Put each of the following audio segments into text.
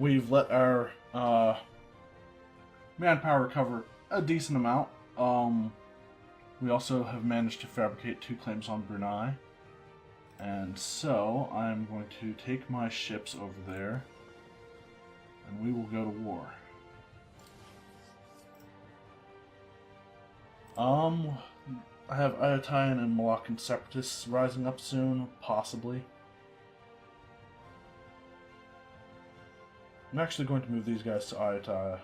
we've let our manpower recover a decent amount. We also have managed to fabricate 2 claims on Brunei. And so, I'm going to take my ships over there, and we will go to war. I have Ayutthaya and Malaccan separatists rising up soon, possibly. I'm actually going to move these guys to Ayutthaya.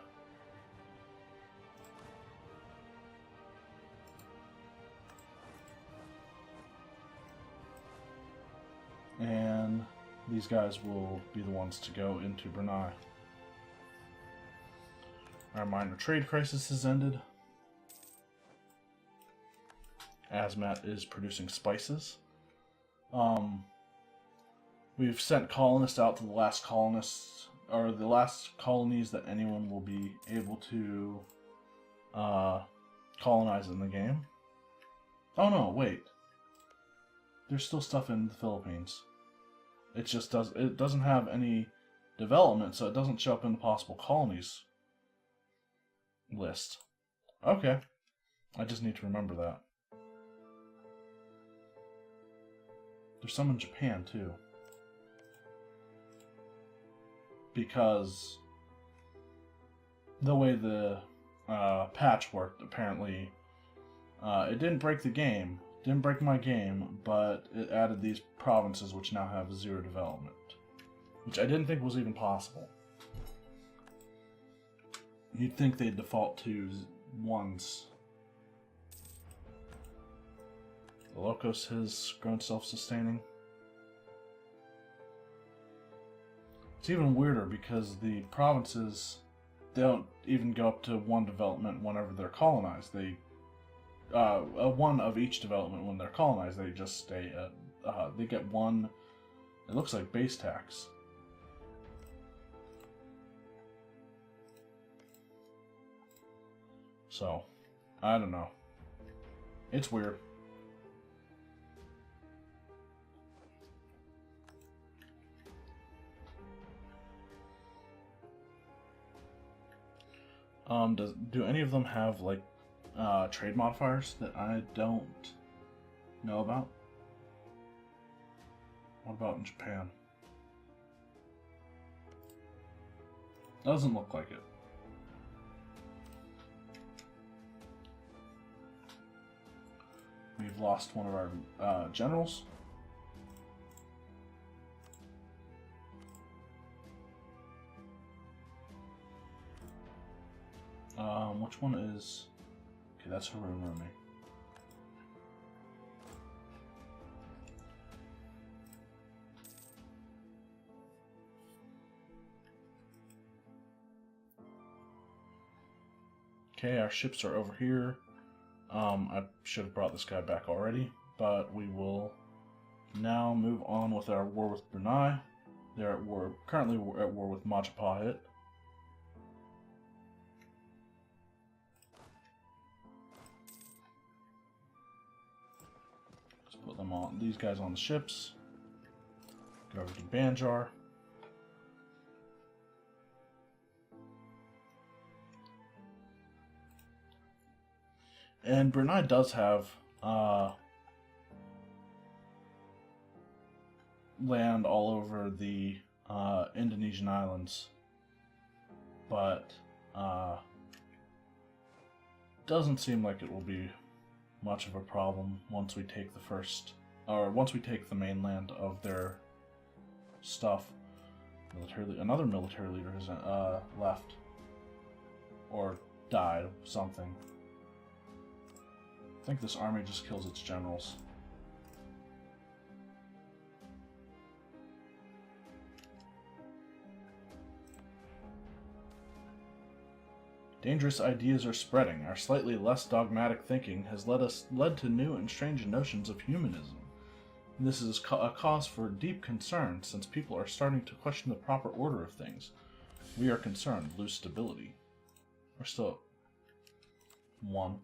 And these guys will be the ones to go into Brunei. Our minor trade crisis has ended. Azmat is producing spices. We've sent colonists out to the last colonists, or the last colonies that anyone will be able to colonize in the game. Oh no, wait. There's still stuff in the Philippines. It doesn't have any development, so it doesn't show up in the possible colonies list. Okay. I just need to remember that. There's some in Japan too. Because the way the patch worked, apparently, it didn't break the game. Didn't break my game, but it added these provinces which now have 0 development. Which I didn't think was even possible. You'd think they'd default to 1s. The Locos has grown self-sustaining. It's even weirder because the provinces don't even go up to 1 development whenever they're colonized. They 1 of each development when they're colonized. They just stay at. They get 1. It looks like base tax. So, I don't know. It's weird. Do any of them have like trade modifiers that I don't know about? What about in Japan? Doesn't look like it. We've lost one of our generals. Which one is... Okay, that's Harurumi. Okay, our ships are over here. I should have brought this guy back already, but we will now move on with our war with Brunei. They're at war, currently at war with Majapahit. Let's put them on, these guys on the ships. Go over to Banjar. And Brunei does have land all over the Indonesian islands, but doesn't seem like it will be much of a problem once we take the first, or once we take the mainland of their stuff. Another military leader has left or died. Something. I think this army just kills its generals. Dangerous ideas are spreading. Our slightly less dogmatic thinking has led to new and strange notions of humanism. This is a cause for deep concern, since people are starting to question the proper order of things. We are concerned. Lose stability. We're still at 1.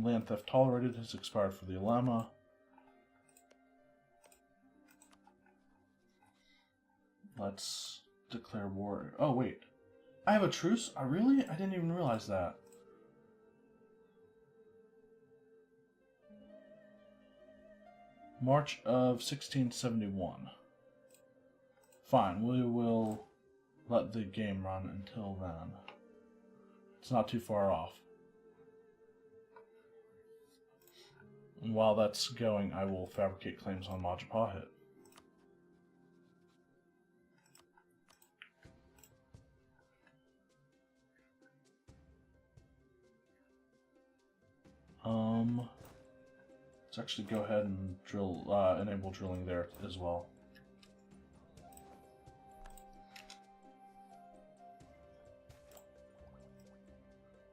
land theft tolerated has expired for the Alema. Let's declare war. Oh, wait. I have a truce? Really? I didn't even realize that. March of 1671. Fine, we will let the game run until then. It's not too far off. And while that's going, I will fabricate claims on Majapahit. Let's actually go ahead and enable drilling there as well.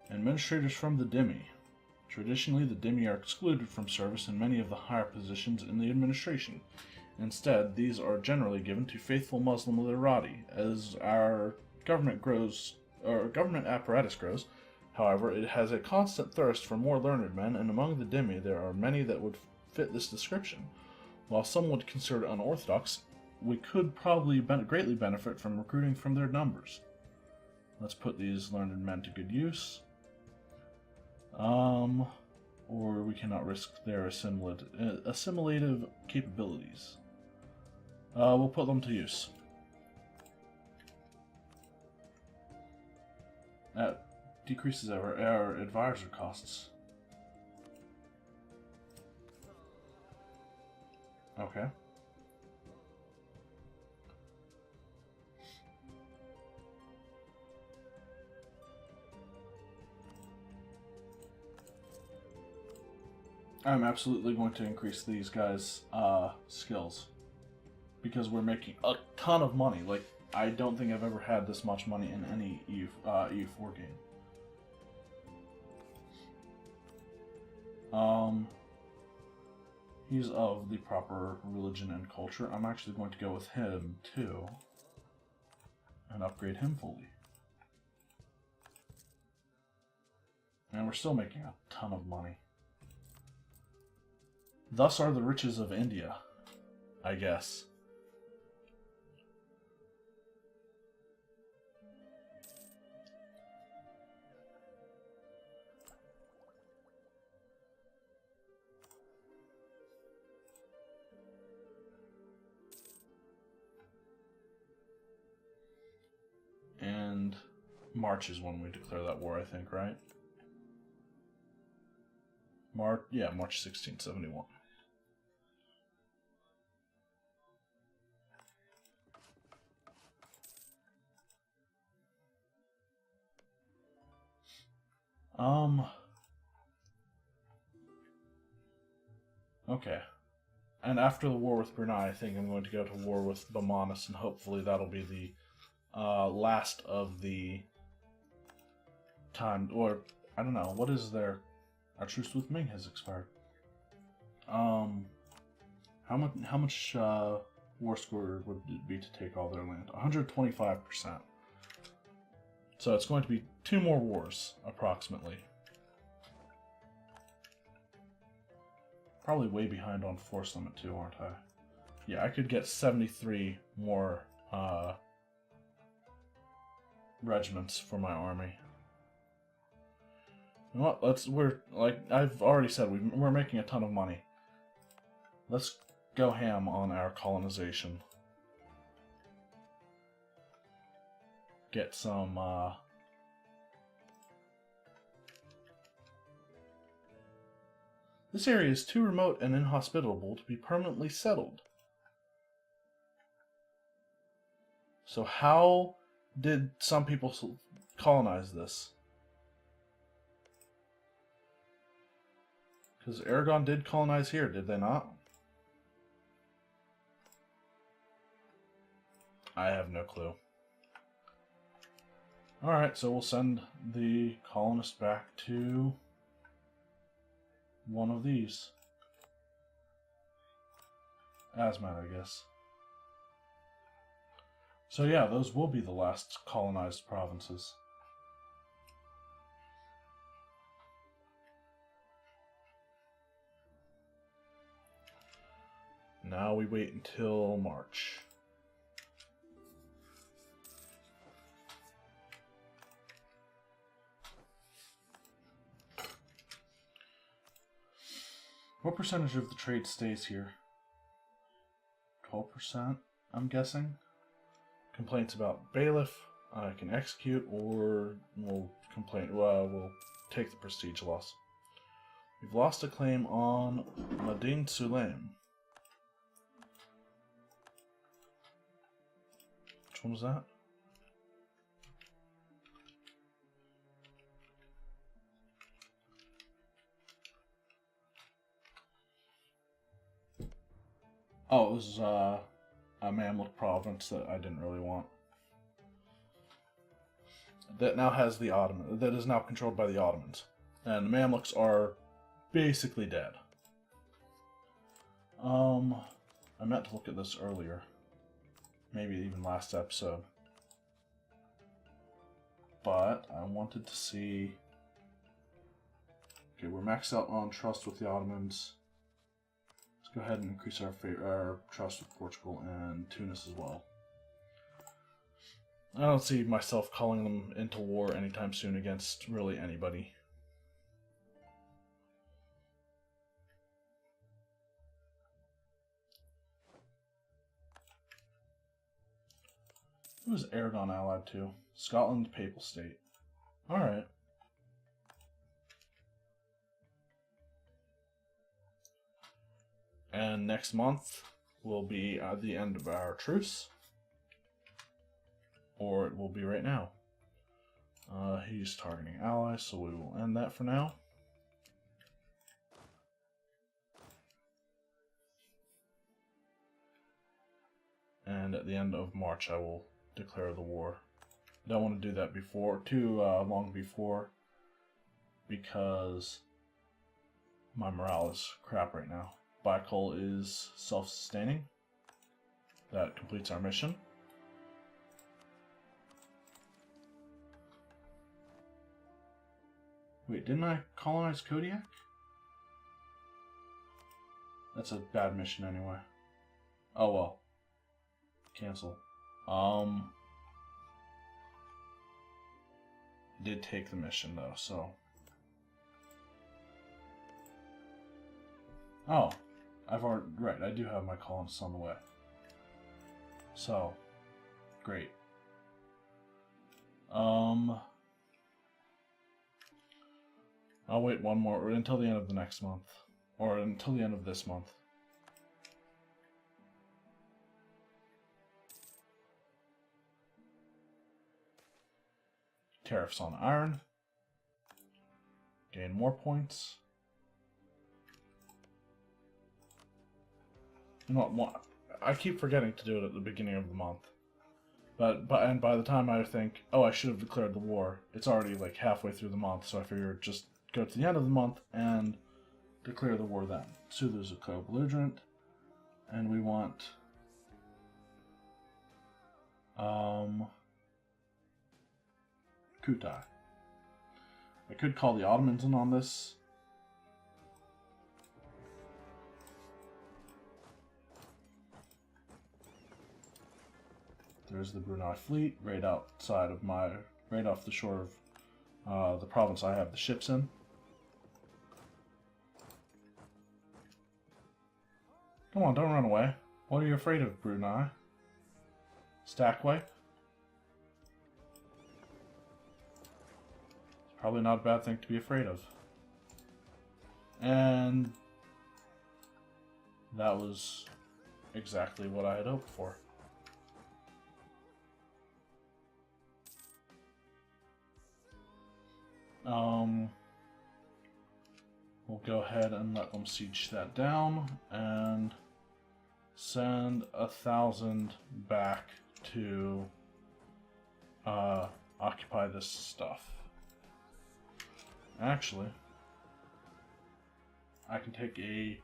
Administrators from the Dhimmi. Traditionally, the Dhimmi are excluded from service in many of the higher positions in the administration. Instead, these are generally given to faithful Muslim literati. As our government grows, or government apparatus grows, however, it has a constant thirst for more learned men, and among the Dhimmi there are many that would fit this description. While some would consider it unorthodox, we could probably greatly benefit from recruiting from their numbers. Let's put these learned men to good use. Or we cannot risk their assimilative capabilities. We'll put them to use. That decreases our advisor costs. Okay. I'm absolutely going to increase these guys' skills. Because we're making a ton of money. Like, I don't think I've ever had this much money in any EU4 game. He's of the proper religion and culture. I'm actually going to go with him, too. And upgrade him fully. And we're still making a ton of money. Thus are the riches of India, I guess. And March is when we declare that war, I think, right? March 1671. Okay. And after the war with Brunei, I think I'm going to go to war with Bamanas, and hopefully that'll be the last of the time, or I don't know, what is their... Our truce with Ming has expired. How much war score would it be to take all their land? 125%. So it's going to be 2 more wars, approximately. Probably way behind on force limit too, aren't I? Yeah, I could get 73 more regiments for my army. You know what? We're like I've already said, we're making a ton of money. Let's go ham on our colonization. Get some This area is too remote and inhospitable to be permanently settled. So how did some people colonize this? Because Aragon did colonize here, did they not? I have no clue. Alright, so we'll send the colonists back to one of these. Asmat, I guess. So yeah, those will be the last colonized provinces. Now we wait until March. What percentage of the trade stays here? 12%, I'm guessing. Complaints about bailiff, I can execute, or we'll we'll take the prestige loss. We've lost a claim on Madin Sulaim. Which one was that? Oh, it was a Mamluk province that I didn't really want. That now has the Ottoman. That is now controlled by the Ottomans, and the Mamluks are basically dead. I meant to look at this earlier, maybe even last episode, but I wanted to see. Okay, we're maxed out on trust with the Ottomans. Go ahead and increase our trust with Portugal and Tunis as well. I don't see myself calling them into war anytime soon against really anybody. Who is Aragon allied to? Scotland, Papal State. Alright. And next month will be at the end of our truce. Or it will be right now. He's targeting allies, so we will end that for now. And at the end of March I will declare the war. I don't want to do that too long before, because my morale is crap right now. Black Hole is self-sustaining. That completes our mission. Wait, didn't I colonize Kodiak? That's a bad mission anyway. Oh well. Cancel. Did take the mission though, so. Oh. Right, I do have my colonists on the way. So, great. I'll wait one more, until the end of the next month. Or until the end of this month. Tariffs on iron. Gain more points. You know what? I keep forgetting to do it at the beginning of the month. But by the time I think, oh, I should have declared the war, it's already like halfway through the month, so I figure just go to the end of the month and declare the war then. Sulu's a co-belligerent, and we want Kutai. I could call the Ottomans in on this. There's the Brunei fleet right outside of right off the shore of the province I have the ships in. Come on, don't run away. What are you afraid of, Brunei? Stack wipe? It's probably not a bad thing to be afraid of. And that was exactly what I had hoped for. We'll go ahead and let them siege that down and send 1,000 back to occupy this stuff. Actually, I can take an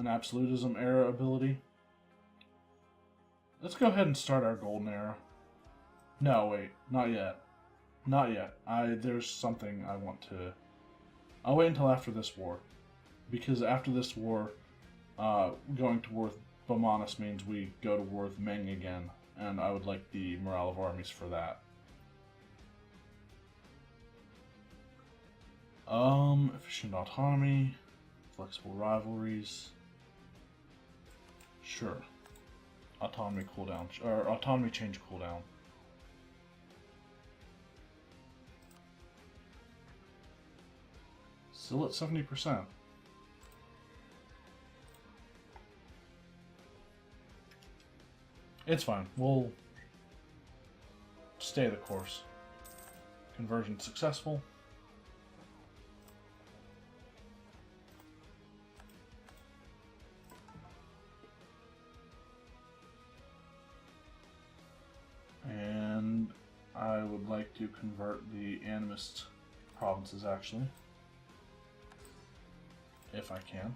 absolutism era ability. Let's go ahead and start our golden era. No, wait, not yet. Not yet. There's something I want to. I'll wait until after this war, because after this war, Going to war with Bomanis means we go to war with Meng again, and I would like the morale of armies for that. Efficient autonomy, flexible rivalries. Sure. Autonomy cooldown, or autonomy change cooldown. Still at 70%. It's fine. We'll stay the course. Conversion successful. And I would like to convert the animist provinces, actually. If I can.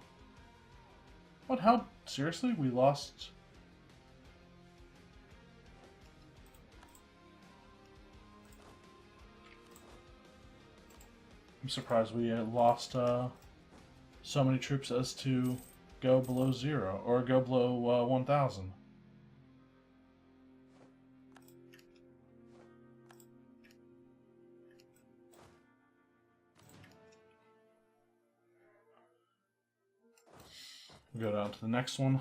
What? How? Seriously? We lost... I'm surprised we lost so many troops as to go below 0, or go below 1,000. We'll go down to the next one.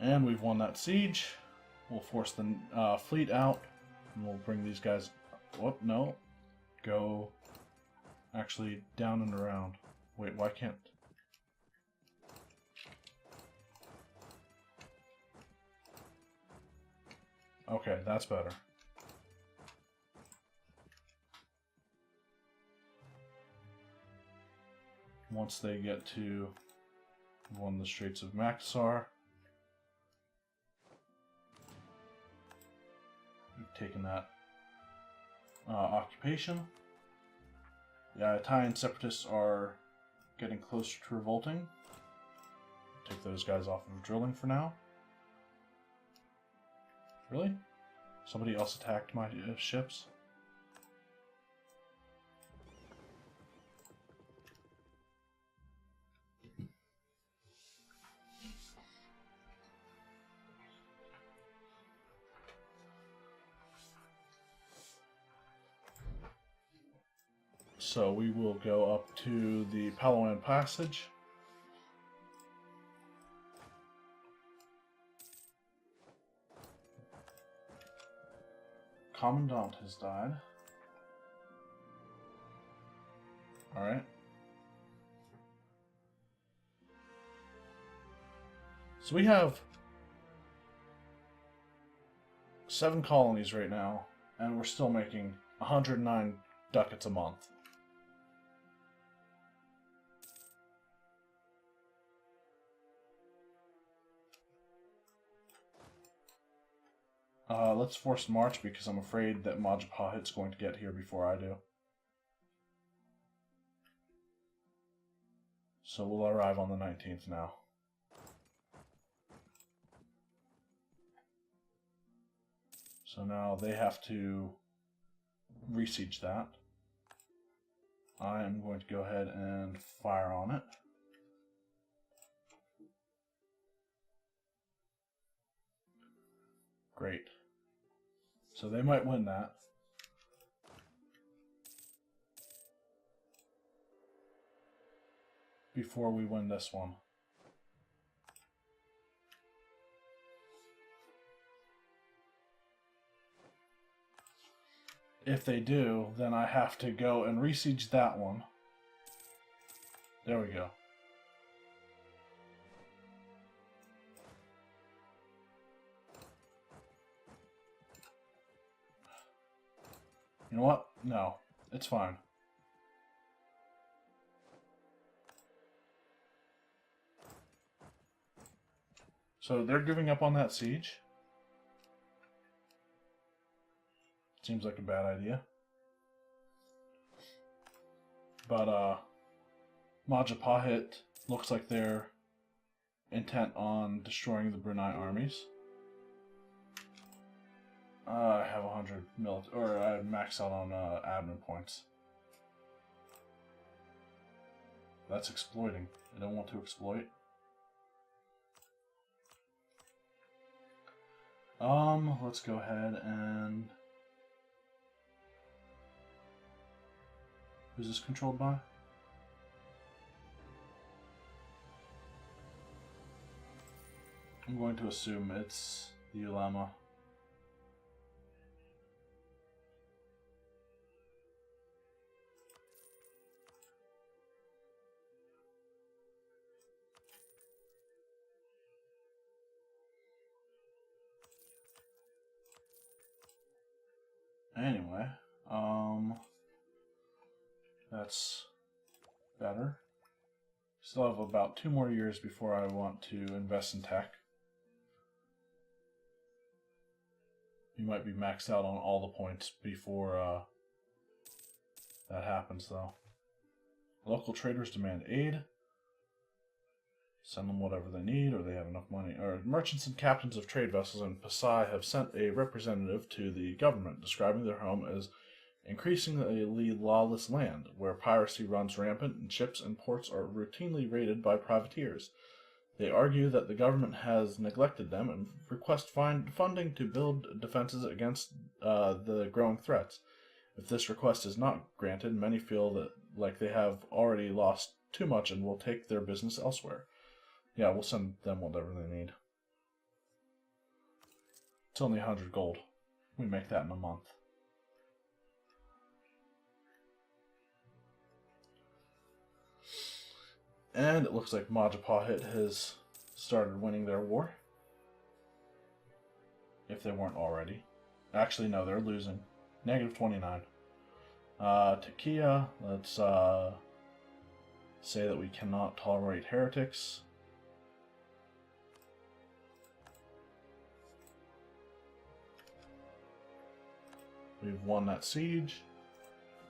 And we've won that siege. We'll force the fleet out, and we'll bring these guys... Whoop, no. Go... Actually, down and around. Wait, why can't... Okay, that's better. Once they get to one of the Straits of Makassar, we've taken that occupation. The Italian separatists are getting closer to revolting. Take those guys off of drilling for now. Really? Somebody else attacked my ships? So we will go up to the Palawan Passage. Commandant has died. Alright. So we have 7 colonies right now, and we're still making 109 ducats a month. Let's force march because I'm afraid that Majapahit's going to get here before I do. So we'll arrive on the 19th now. So now they have to re-siege that. I am going to go ahead and fire on it. Great. So they might win that. Before we win this one. If they do, then I have to go and re-siege that one. There we go. You know what? No, it's fine. So they're giving up on that siege. Seems like a bad idea. But Majapahit looks like they're intent on destroying the Brunei armies. I have 100 or I max out on admin points. That's exploiting. I don't want to exploit. Let's go ahead and... Who's this controlled by? I'm going to assume it's the Ulema. Anyway, that's better. Still have about 2 more years before I want to invest in tech. You might be maxed out on all the points before that happens, though. Local traders demand aid. Send them whatever they need, or they have enough money. Or merchants and captains of trade vessels in Pasai have sent a representative to the government, describing their home as increasingly lawless land, where piracy runs rampant and ships and ports are routinely raided by privateers. They argue that the government has neglected them and request funding to build defenses against the growing threats. If this request is not granted, many feel that like they have already lost too much and will take their business elsewhere. Yeah, we'll send them whatever they need. It's only 100 gold. We make that in a month. And it looks like Majapahit has started winning their war. If they weren't already. Actually, no, they're losing. Negative 29. Takia, let's say that we cannot tolerate heretics. We've won that siege.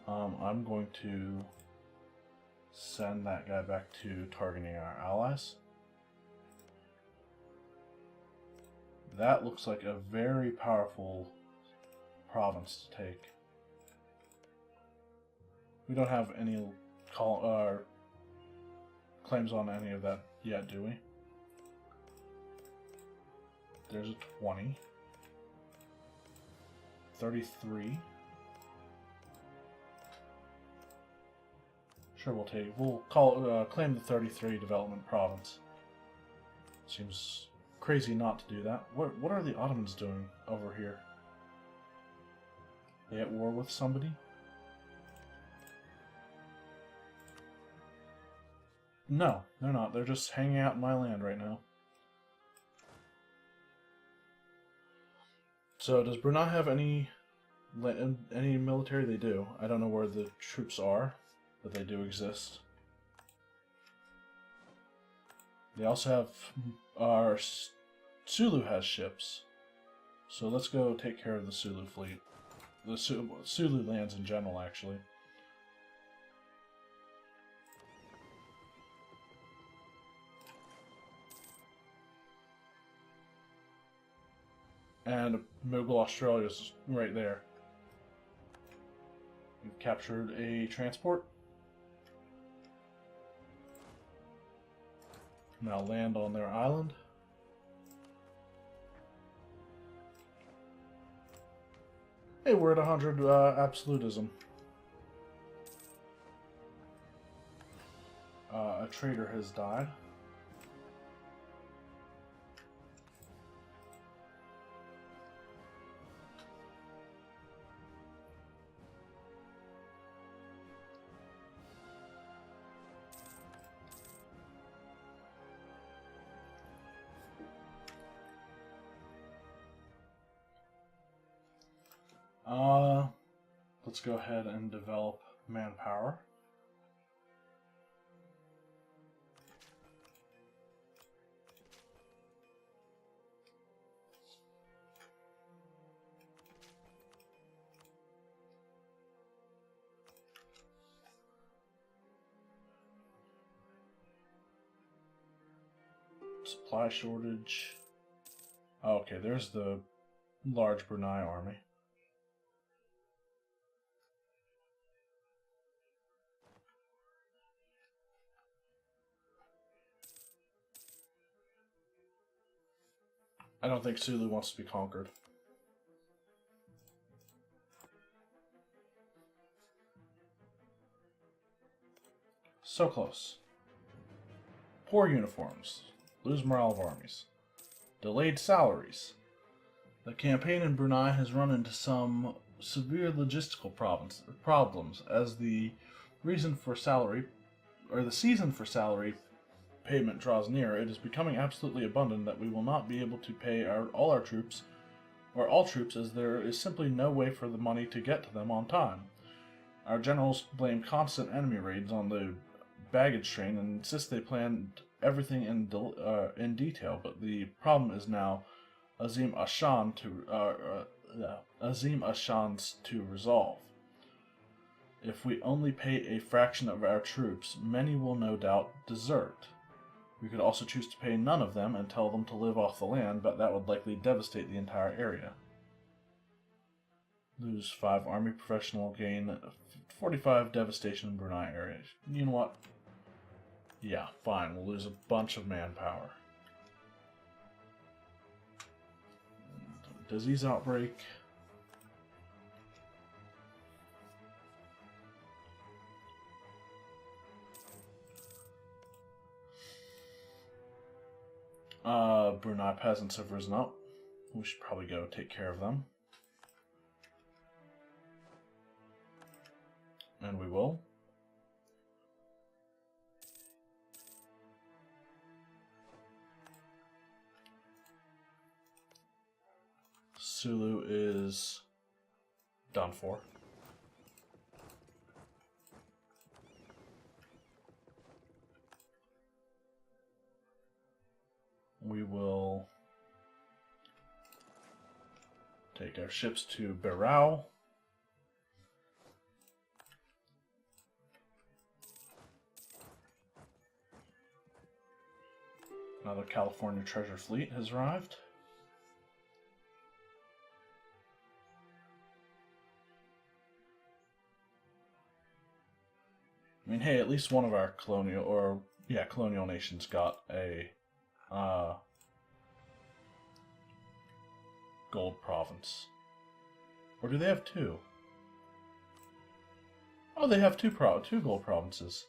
I'm going to send that guy back to targeting our allies. That looks like a very powerful province to take. We don't have any claims on any of that yet, do we? There's a 20. 33. Sure, we'll claim the 33 development province. Seems crazy not to do that. What are the Ottomans doing over here? They at war with somebody? No, they're not. They're just hanging out in my land right now. So, does Brunei have any military? They do. I don't know where the troops are, but they do exist. They also have... Our Sulu has ships. So let's go take care of the Sulu fleet. The Sulu lands in general, actually. And Mughal Australia's right there. We've captured a transport. Now land on their island. Hey, we're at 100 absolutism. A trader has died. Let's go ahead and develop manpower. Supply shortage. Oh, okay, there's the large Brunei army. I don't think Sulu wants to be conquered. So close. Poor uniforms. Lose morale of armies. Delayed salaries. The campaign in Brunei has run into some severe logistical problems as the reason for salary, or the season for salary payment draws near. It is becoming absolutely abundant that we will not be able to pay all our troops, or all troops, as there is simply no way for the money to get to them on time. Our generals blame constant enemy raids on the baggage train and insist they planned everything in detail, but the problem is now Azim Ashan's to resolve. If we only pay a fraction of our troops, many will no doubt desert. We could also choose to pay none of them and tell them to live off the land, but that would likely devastate the entire area. Lose 5 army professional, gain 45 devastation in Brunei area. You know what? Yeah, fine. We'll lose a bunch of manpower. Disease outbreak. Brunei peasants have risen up. We should probably go take care of them. And we will. Sulu is done for. We will take our ships to Berau. Another California treasure fleet has arrived. I mean, hey, at least one of our colonial nations got a gold province. Or do they have 2? Oh, they have two gold provinces.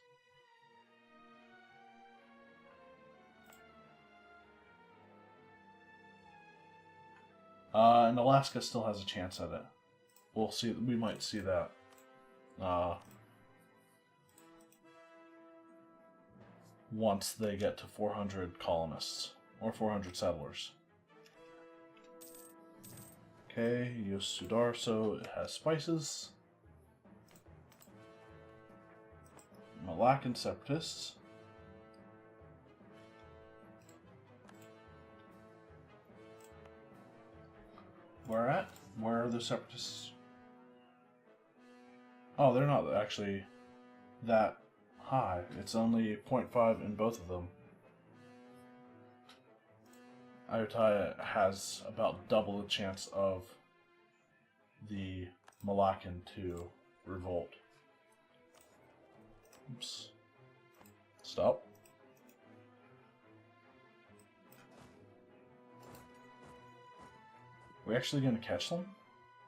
And Alaska still has a chance at it. We'll see. We might see that. Once they get to 400 colonists or 400 settlers. Okay, Yosudar, so it has spices. Malaccan separatists. Where at? Where are the separatists? Oh, they're not actually that high. It's only 0.5 in both of them. Ayutthaya has about double the chance of the Malaccan to revolt. Oops. Stop. We actually gonna catch them?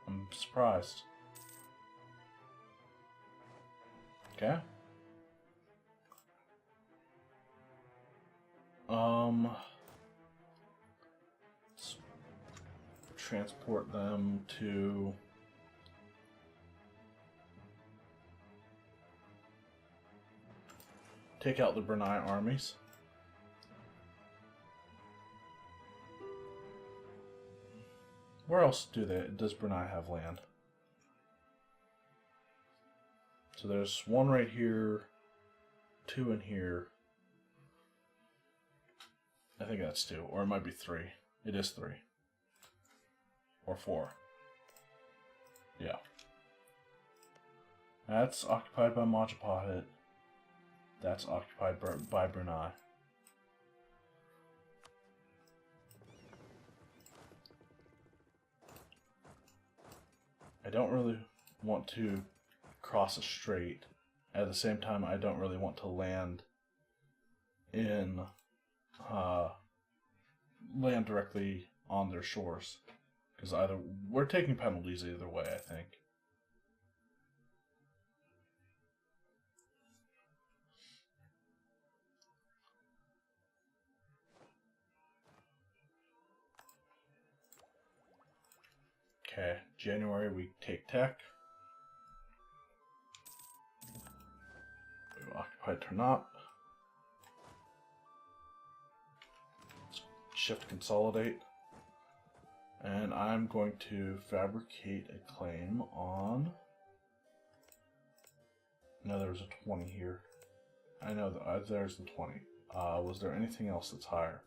I'm surprised. Okay. Let's transport them to take out the Brunei armies. Where else does Brunei have land? So there's one right here, 2 in here. I think that's 2, or it might be 3. It is 3. Or 4. Yeah. That's occupied by Majapahit. That's occupied by Brunei. don't really want to cross a strait. At the same time, I don't really want to land in land directly on their shores, because either we're taking penalties either way, I think. Okay, January we take tech. We've occupied Ternop. Shift consolidate. And I'm going to fabricate a claim on... No, there's a 20 here. I know that there's the 20. Was there anything else that's higher?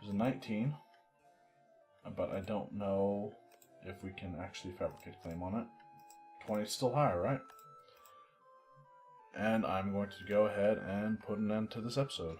There's a 19, but I don't know if we can actually fabricate a claim on it. 20 is still higher, right? And I'm going to go ahead and put an end to this episode.